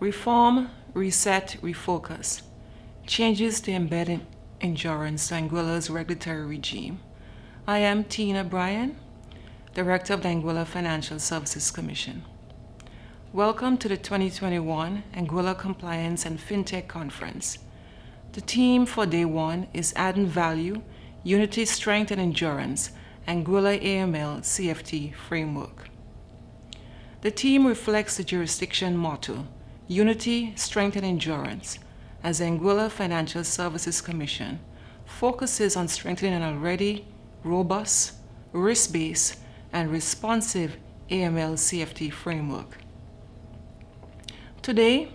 Reform, Reset, Refocus. Changes to embed endurance to Anguilla's regulatory regime. I am Bryan, Director of the Anguilla Financial Services Commission. Welcome to the 2021 Anguilla Compliance and FinTech Conference. The theme for Day 1 is Adding Value, Unity, Strength and Endurance, Anguilla AML CFT Framework. The theme reflects the jurisdiction motto, Unity, Strength and Endurance, as the Anguilla Financial Services Commission focuses on strengthening an already robust, risk-based, and responsive AML CFT framework. Today,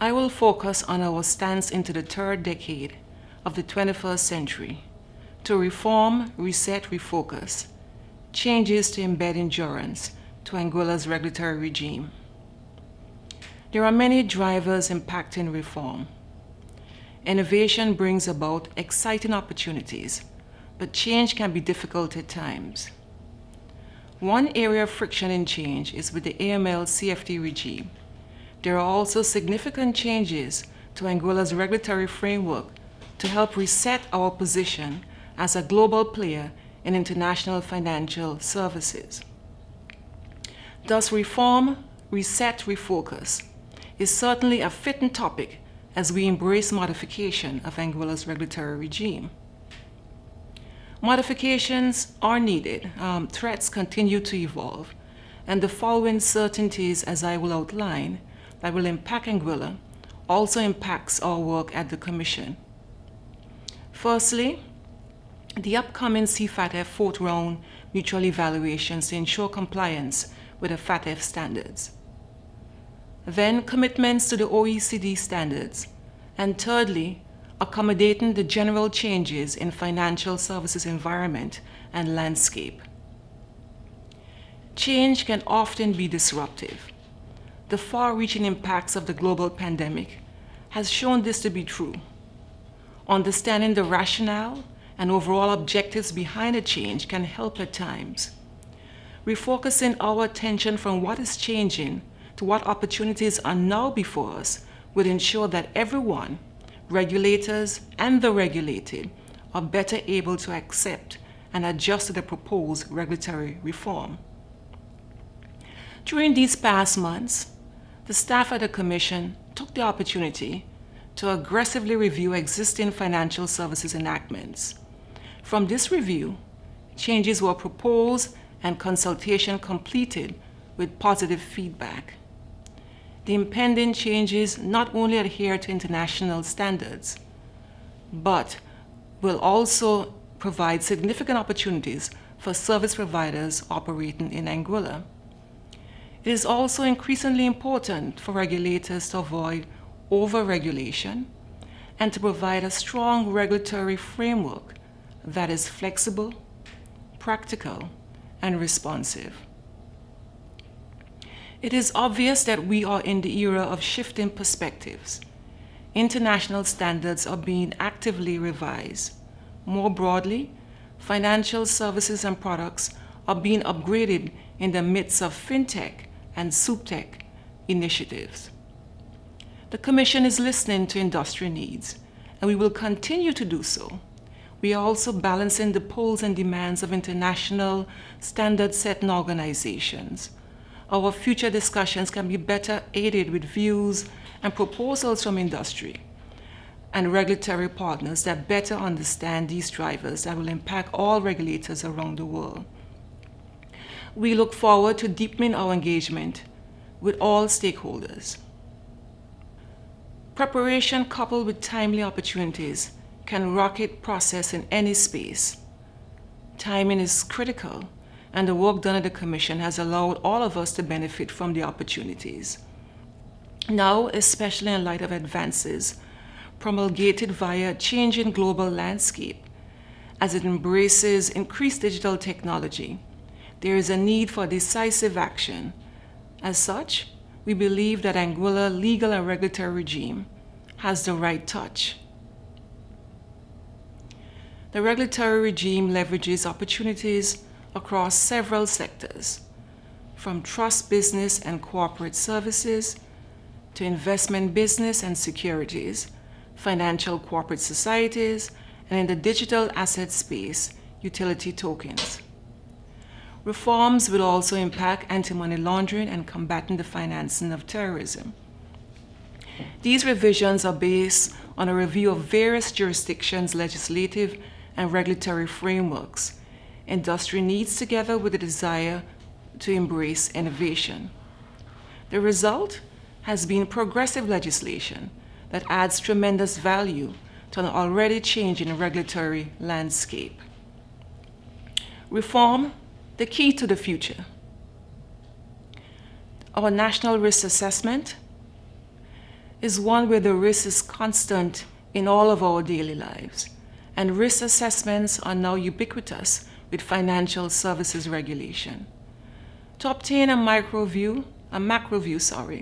I will focus on our stance into the third decade of the 21st century to reform, reset, refocus, changes to embed endurance to Anguilla's regulatory regime. There are many drivers impacting reform. Innovation brings about exciting opportunities, but change can be difficult at times. One area of friction in change is with the AML CFT regime. There are also significant changes to Anguilla's regulatory framework to help reset our position as a global player in international financial services. Thus, reform, reset, refocus is certainly a fitting topic as we embrace modification of Anguilla's regulatory regime. Modifications are needed. Threats continue to evolve, and the following certainties, as I will outline, that will impact Anguilla also impacts our work at the Commission. Firstly, the upcoming CFATF fourth round mutual evaluations to ensure compliance with the FATF standards. Then, commitments to the OECD standards. And thirdly, accommodating the general changes in financial services environment and landscape. Change can often be disruptive. The far-reaching impacts of the global pandemic has shown this to be true. Understanding the rationale and overall objectives behind a change can help at times. Refocusing our attention from what is changing to what opportunities are now before us would ensure that everyone, regulators and the regulated, are better able to accept and adjust to the proposed regulatory reform. During these past months, the staff at the Commission took the opportunity to aggressively review existing financial services enactments. From this review, changes were proposed and consultation completed with positive feedback. The impending changes not only adhere to international standards, but will also provide significant opportunities for service providers operating in Anguilla. It is also increasingly important for regulators to avoid over-regulation and to provide a strong regulatory framework that is flexible, practical, and responsive. It is obvious that we are in the era of shifting perspectives. International standards are being actively revised. More broadly, financial services and products are being upgraded in the midst of FinTech and SupTech initiatives. The Commission is listening to industry needs, and we will continue to do so. We are also balancing the pulls and demands of international standard-setting organizations. Our future discussions can be better aided with views and proposals from industry and regulatory partners that better understand these drivers that will impact all regulators around the world. We look forward to deepening our engagement with all stakeholders. Preparation coupled with timely opportunities can rocket process in any space. Timing is critical, and the work done at the Commission has allowed all of us to benefit from the opportunities. Now, especially in light of advances promulgated via a changing global landscape, as it embraces increased digital technology, there is a need for decisive action. As such, we believe that Anguilla legal and regulatory regime has the right touch. The regulatory regime leverages opportunities across several sectors, from trust business and corporate services to investment business and securities, financial corporate societies, and in the digital asset space, utility tokens. Reforms will also impact anti-money laundering and combating the financing of terrorism. These revisions are based on a review of various jurisdictions' legislative and regulatory frameworks, industry needs together with the desire to embrace innovation. The result has been progressive legislation that adds tremendous value to an already changing regulatory landscape. Reform, the key to the future. Our national risk assessment is one where the risk is constant in all of our daily lives, and risk assessments are now ubiquitous with financial services regulation. To obtain a macro view,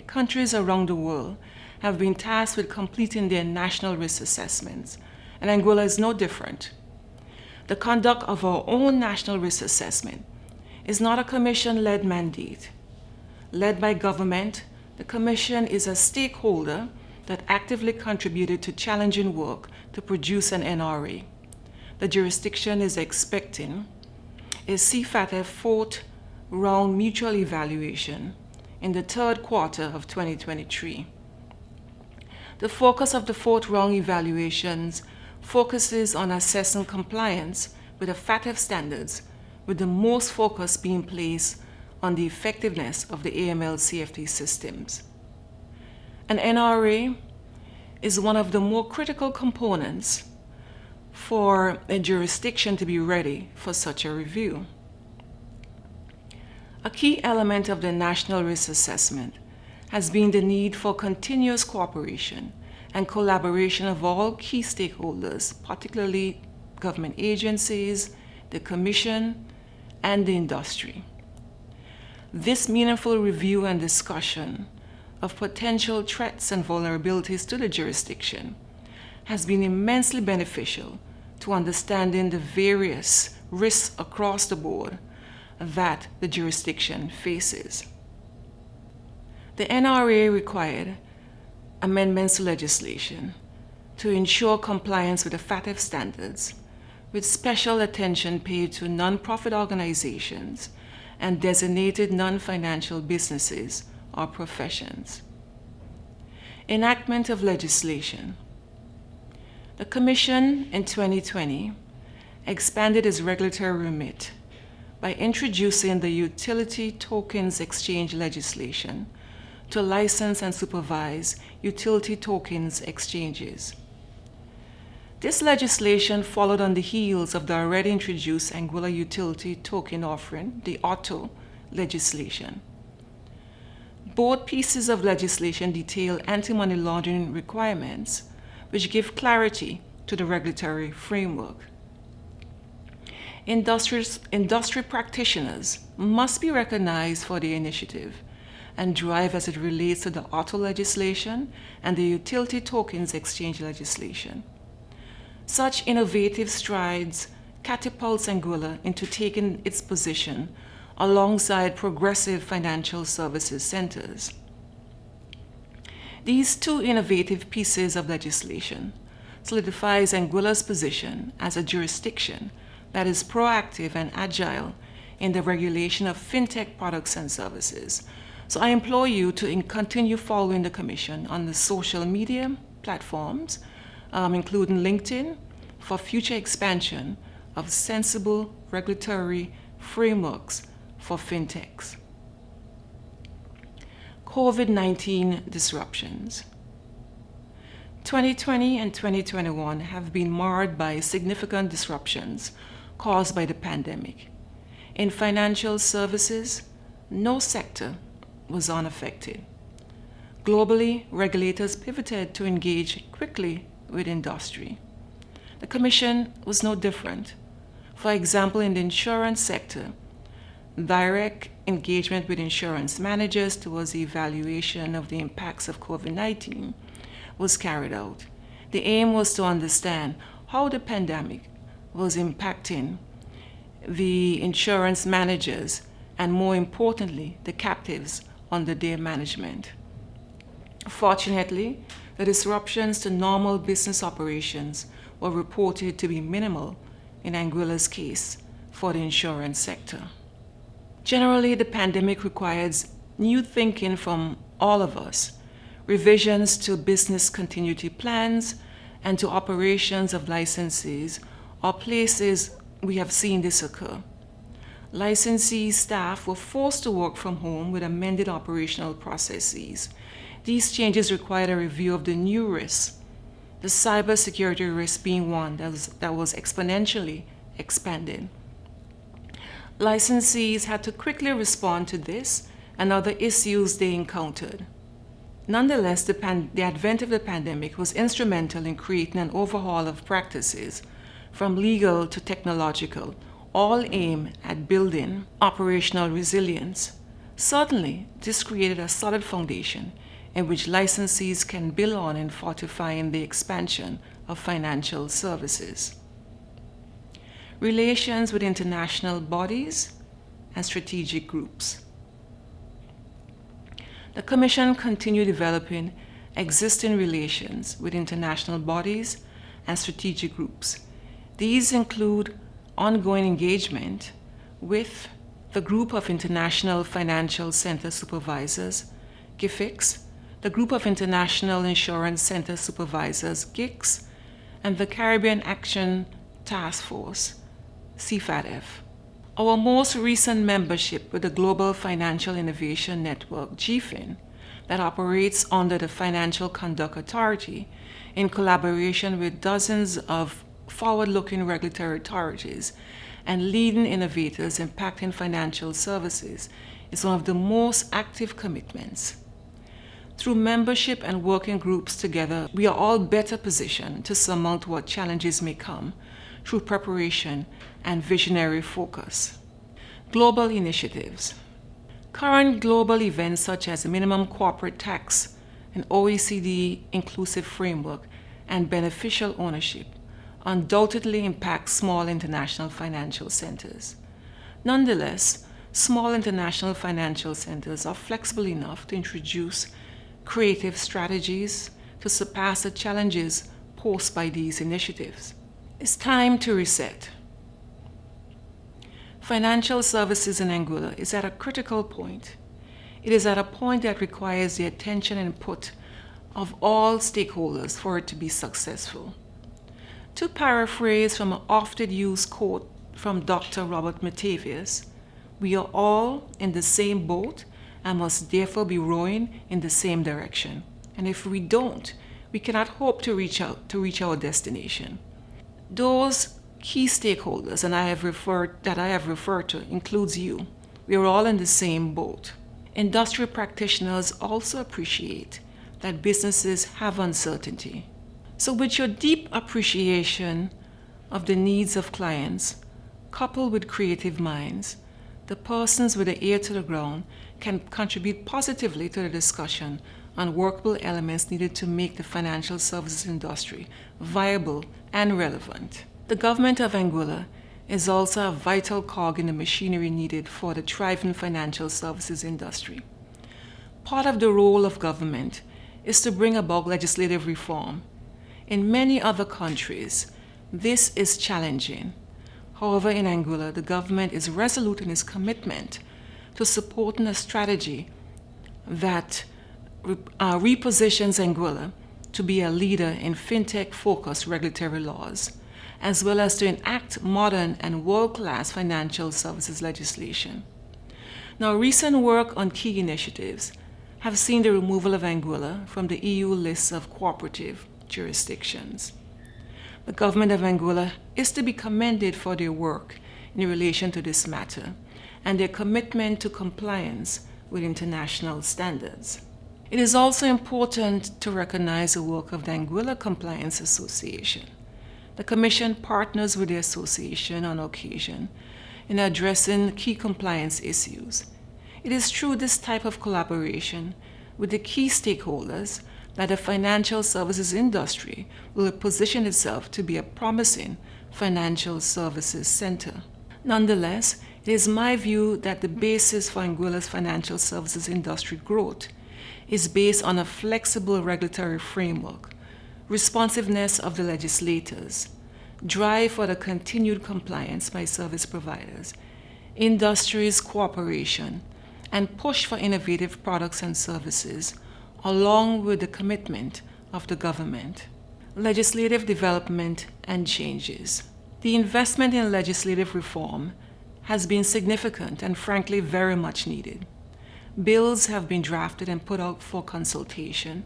countries around the world have been tasked with completing their national risk assessments, and Anguilla is no different. The conduct of our own national risk assessment is not a commission-led mandate. Led by government, the Commission is a stakeholder that actively contributed to challenging work to produce an NRA. The jurisdiction is expecting a CFT fourth round mutual evaluation in the third quarter of 2023. The focus of the fourth round evaluations focuses on assessing compliance with the FATF standards, with the most focus being placed on the effectiveness of the AML CFT systems. An NRA is one of the more critical components for a jurisdiction to be ready for such a review. A key element of the national risk assessment has been the need for continuous cooperation and collaboration of all key stakeholders, particularly government agencies, the Commission, and the industry. This meaningful review and discussion of potential threats and vulnerabilities to the jurisdiction has been immensely beneficial to understanding the various risks across the board that the jurisdiction faces. The NRA required amendments to legislation to ensure compliance with the FATF standards, with special attention paid to non-profit organizations and designated non-financial businesses or professions. Enactment of legislation. The Commission in 2020 expanded its regulatory remit by introducing the Utility Tokens Exchange legislation to license and supervise utility tokens exchanges. This legislation followed on the heels of the already introduced Anguilla Utility Token Offering, the AUTO legislation. Both pieces of legislation detail anti-money laundering requirements, which give clarity to the regulatory framework. Industry practitioners must be recognized for their initiative and drive as it relates to the AUTO legislation and the Utility Tokens Exchange legislation. Such innovative strides catapults Anguilla into taking its position alongside progressive financial services centers. These two innovative pieces of legislation solidifies Anguilla's position as a jurisdiction that is proactive and agile in the regulation of fintech products and services. So I implore you to continue following the Commission on the social media platforms, including LinkedIn, for future expansion of sensible regulatory frameworks for fintechs. COVID-19 disruptions. 2020 and 2021 have been marred by significant disruptions caused by the pandemic. In financial services, no sector was unaffected. Globally, regulators pivoted to engage quickly with industry. The Commission was no different. For example, in the insurance sector, direct engagement with insurance managers towards the evaluation of the impacts of COVID-19 was carried out. The aim was to understand how the pandemic was impacting the insurance managers and, more importantly, the captives under their management. Fortunately, the disruptions to normal business operations were reported to be minimal in Anguilla's case for the insurance sector. Generally, the pandemic requires new thinking from all of us, revisions to business continuity plans and to operations of licensees or places we have seen this occur. Licensee staff were forced to work from home with amended operational processes. These changes required a review of the new risks, the cybersecurity risk being one that was exponentially expanding. Licensees had to quickly respond to this and other issues they encountered. Nonetheless, the advent of the pandemic was instrumental in creating an overhaul of practices, from legal to technological, all aimed at building operational resilience. Certainly, this created a solid foundation in which licensees can build on in fortifying the expansion of financial services. Relations with international bodies and strategic groups. The Commission continued developing existing relations with international bodies and strategic groups. These include ongoing engagement with the Group of International Financial Center Supervisors, GIFIX, the Group of International Insurance Center Supervisors, GICS, and the Caribbean Action Task Force, CFATF. Our most recent membership with the Global Financial Innovation Network, GFIN, that operates under the Financial Conduct Authority in collaboration with dozens of forward-looking regulatory authorities and leading innovators impacting financial services, is one of the most active commitments. Through membership and working groups together, we are all better positioned to surmount what challenges may come through preparation and visionary focus. Global initiatives. Current global events such as minimum corporate tax, an OECD inclusive framework, and beneficial ownership undoubtedly impact small international financial centers. Nonetheless, small international financial centers are flexible enough to introduce creative strategies to surpass the challenges posed by these initiatives. It's time to reset. Financial services in Anguilla is at a critical point. It is at a point that requires the attention and input of all stakeholders for it to be successful. To paraphrase from an often used quote from Dr. Robert Matavius, we are all in the same boat and must therefore be rowing in the same direction. And if we don't, we cannot hope to reach our destination. Those key stakeholders that I have referred to includes you. We are all in the same boat. Industry practitioners also appreciate that businesses have uncertainty. So with your deep appreciation of the needs of clients, coupled with creative minds, the persons with the ear to the ground can contribute positively to the discussion on workable elements needed to make the financial services industry viable and relevant. The government of Anguilla is also a vital cog in the machinery needed for the thriving financial services industry. Part of the role of government is to bring about legislative reform. In many other countries, this is challenging. However, in Anguilla, the government is resolute in its commitment to supporting a strategy that repositions Anguilla to be a leader in fintech-focused regulatory laws, as well as to enact modern and world-class financial services legislation. Now, recent work on key initiatives have seen the removal of Anguilla from the EU list of cooperative jurisdictions. The government of Anguilla is to be commended for their work in relation to this matter and their commitment to compliance with international standards. It is also important to recognize the work of the Anguilla Compliance Association. The Commission partners with the association on occasion in addressing key compliance issues. It is through this type of collaboration with the key stakeholders that the financial services industry will position itself to be a promising financial services center. Nonetheless, it is my view that the basis for Anguilla's financial services industry growth is based on a flexible regulatory framework, responsiveness of the legislators, drive for the continued compliance by service providers, industries' cooperation, and push for innovative products and services, along with the commitment of the government. Legislative development and changes. The investment in legislative reform has been significant and frankly very much needed. Bills have been drafted and put out for consultation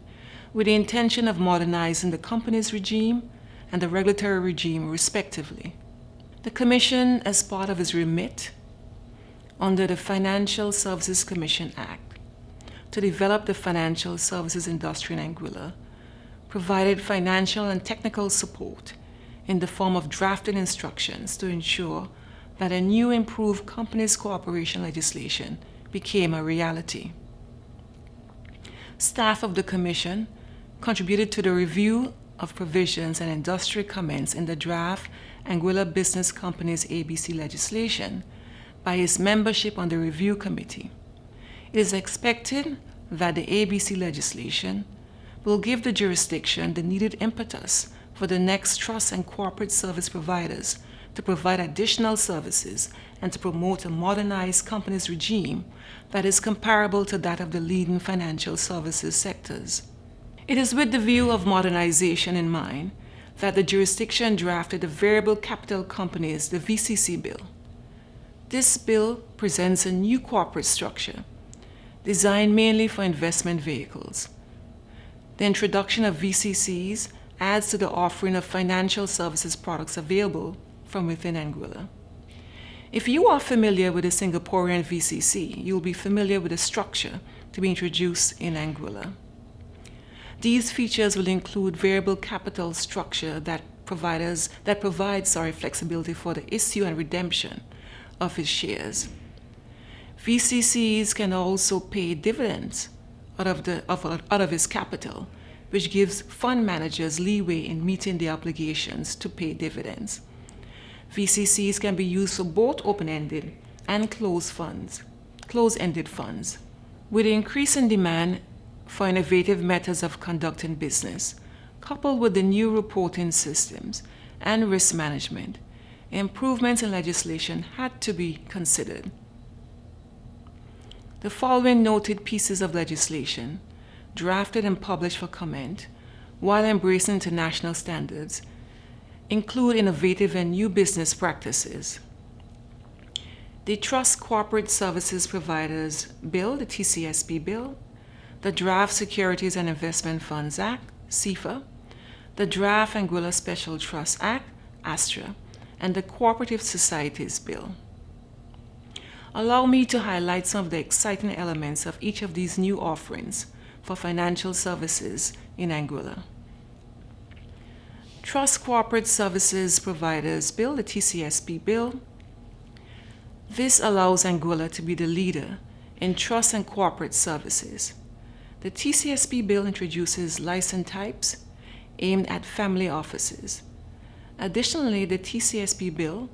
with the intention of modernizing the company's regime and the regulatory regime respectively. The Commission, as part of its remit under the Financial Services Commission Act to develop the financial services industry in Anguilla, provided financial and technical support in the form of drafted instructions to ensure that a new improved companies cooperation legislation became a reality. Staff of the Commission contributed to the review of provisions and industry comments in the draft Anguilla Business Companies ABC legislation by its membership on the review committee. It is expected that the ABC legislation will give the jurisdiction the needed impetus for the next trust and corporate service providers to provide additional services and to promote a modernized companies regime that is comparable to that of the leading financial services sectors. It is with the view of modernization in mind that the jurisdiction drafted the Variable Capital Companies, the VCC bill. This bill presents a new corporate structure designed mainly for investment vehicles. The introduction of VCCs adds to the offering of financial services products available from within Anguilla. If you are familiar with the Singaporean VCC, you will be familiar with the structure to be introduced in Anguilla. These features will include variable capital structure that provides flexibility for the issue and redemption of its shares. VCCs can also pay dividends out of its capital, which gives fund managers leeway in meeting their obligations to pay dividends. VCCs can be used for both open-ended and closed-ended funds. With increasing demand for innovative methods of conducting business, coupled with the new reporting systems and risk management, improvements in legislation had to be considered. The following noted pieces of legislation, drafted and published for comment, while embracing international standards, include innovative and new business practices. The Trust Corporate Services Providers Bill, the TCSP Bill, the Draft Securities and Investment Funds Act, CFA, the Draft Anguilla Special Trust Act, ASTRA, and the Cooperative Societies Bill. Allow me to highlight some of the exciting elements of each of these new offerings for financial services in Anguilla. Trust Corporate Services Providers Bill, the TCSP Bill. This allows Anguilla to be the leader in trust and corporate services. The TCSP Bill introduces license types aimed at family offices. Additionally, the TCSP Bill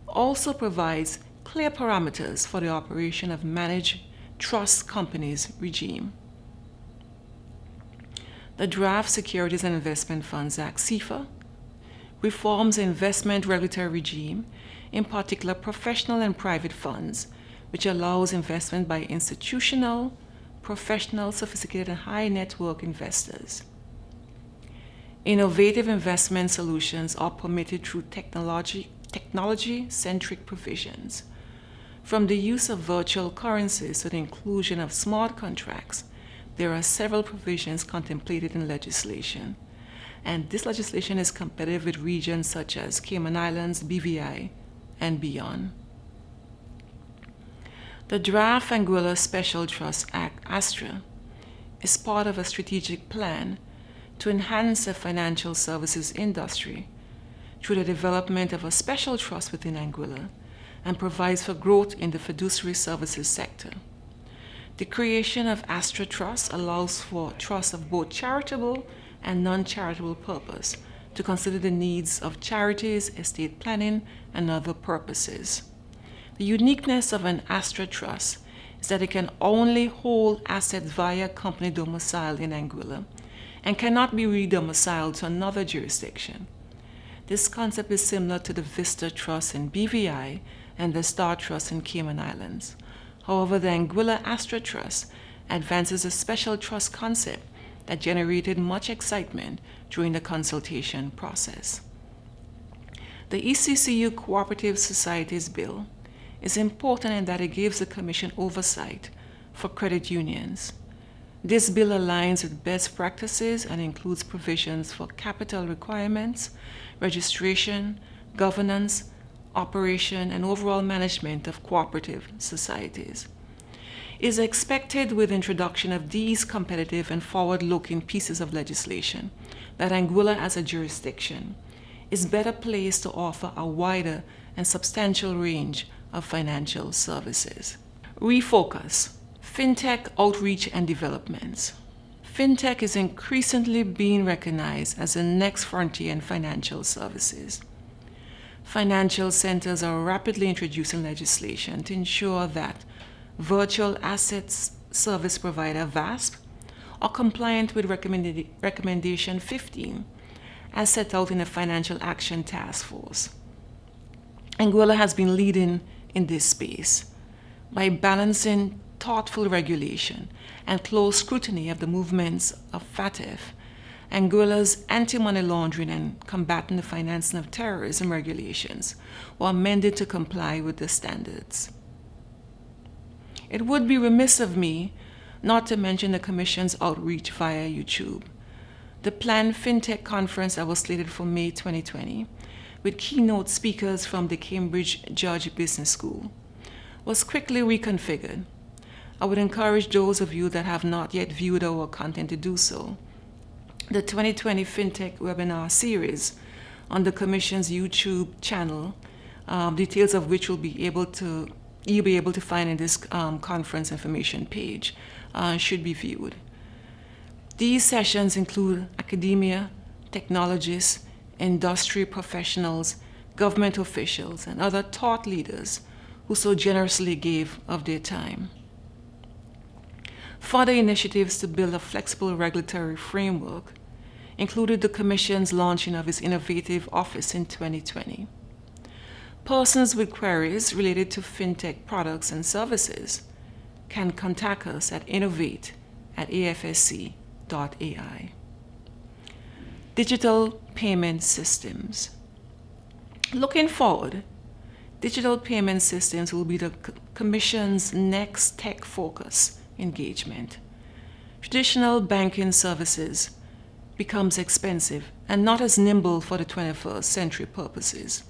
also provides clear parameters for the operation of managed trust companies regime. The Draft Securities and Investment Funds Act, CFA, reforms the investment regulatory regime, in particular professional and private funds, which allows investment by institutional, professional, sophisticated, and high network investors. Innovative investment solutions are permitted through technology-centric provisions. From the use of virtual currencies to the inclusion of smart contracts, there are several provisions contemplated in legislation, and this legislation is competitive with regions such as Cayman Islands, BVI, and beyond. The Draft Anguilla Special Trust Act, ASTRA, is part of a strategic plan to enhance the financial services industry through the development of a special trust within Anguilla and provides for growth in the fiduciary services sector. The creation of ASTRA Trust allows for trusts of both charitable and non-charitable purpose to consider the needs of charities, estate planning, and other purposes. The uniqueness of an ASTRA Trust is that it can only hold assets via company domicile in Anguilla and cannot be re-domiciled to another jurisdiction. This concept is similar to the Vista Trust in BVI and the Star Trust in Cayman Islands. However, the Anguilla Astra Trust advances a special trust concept that generated much excitement during the consultation process. The ECCU Cooperative Societies Bill is important in that it gives the Commission oversight for credit unions. This bill aligns with best practices and includes provisions for capital requirements, registration, governance, operation, and overall management of cooperative societies. It is expected with the introduction of these competitive and forward-looking pieces of legislation that Anguilla as a jurisdiction is better placed to offer a wider and substantial range of financial services. Refocus, FinTech outreach and developments. FinTech is increasingly being recognized as the next frontier in financial services. Financial centers are rapidly introducing legislation to ensure that virtual assets service provider VASP are compliant with recommendation 15 as set out in the Financial Action Task Force. Anguilla has been leading in this space by balancing thoughtful regulation and close scrutiny of the movements of FATF. Anguilla's anti-money laundering and combating the financing of terrorism regulations were amended to comply with the standards. It would be remiss of me not to mention the Commission's outreach via YouTube. The planned FinTech conference that was slated for May 2020, with keynote speakers from the Cambridge Judge Business School, was quickly reconfigured. I would encourage those of you that have not yet viewed our content to do so. The 2020 FinTech webinar series on the Commission's YouTube channel, details of which you'll be able to find in this conference information page, should be viewed. These sessions include academia, technologists, industry professionals, government officials, and other thought leaders who so generously gave of their time. Further initiatives to build a flexible regulatory framework included the Commission's launching of its innovative office in 2020. Persons with queries related to FinTech products and services can contact us at innovate@afsc.ai. Digital payment systems. Looking forward, digital payment systems will be the Commission's next tech focus engagement. Traditional banking services becomes expensive and not as nimble for the 21st century purposes.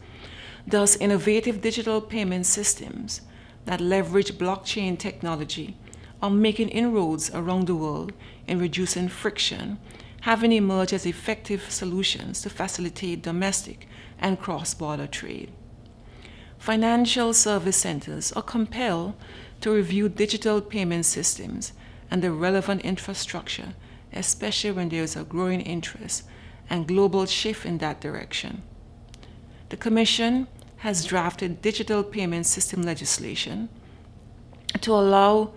Thus, innovative digital payment systems that leverage blockchain technology are making inroads around the world in reducing friction, having emerged as effective solutions to facilitate domestic and cross-border trade. Financial service centers are compelled to review digital payment systems and the relevant infrastructure, especially when there is a growing interest and global shift in that direction. The Commission has drafted digital payment system legislation to allow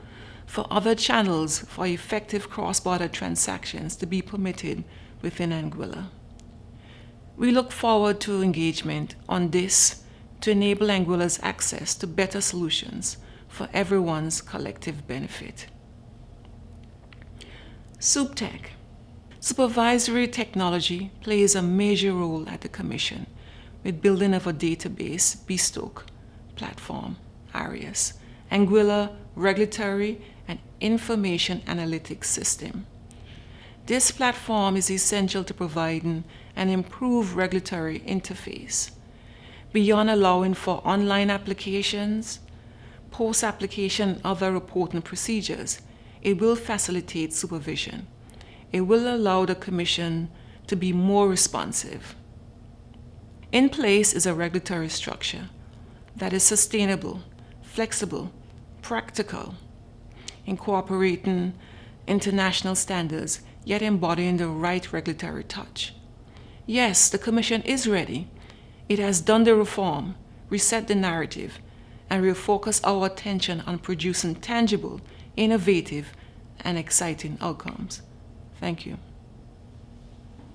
for other channels for effective cross-border transactions to be permitted within Anguilla. We look forward to engagement on this to enable Anguilla's access to better solutions for everyone's collective benefit. SupTech. Supervisory technology plays a major role at the Commission with building of a database bespoke platform, ARIAS, Anguilla Regulatory and Information Analytics System. This platform is essential to providing an improved regulatory interface. Beyond allowing for online applications, post-application and other reporting procedures, it will facilitate supervision. It will allow the Commission to be more responsive. In place is a regulatory structure that is sustainable, flexible, practical, incorporating international standards, yet embodying the right regulatory touch. Yes, the Commission is ready. It has done the reform, reset the narrative, and refocus our attention on producing tangible, innovative, and exciting outcomes. Thank you.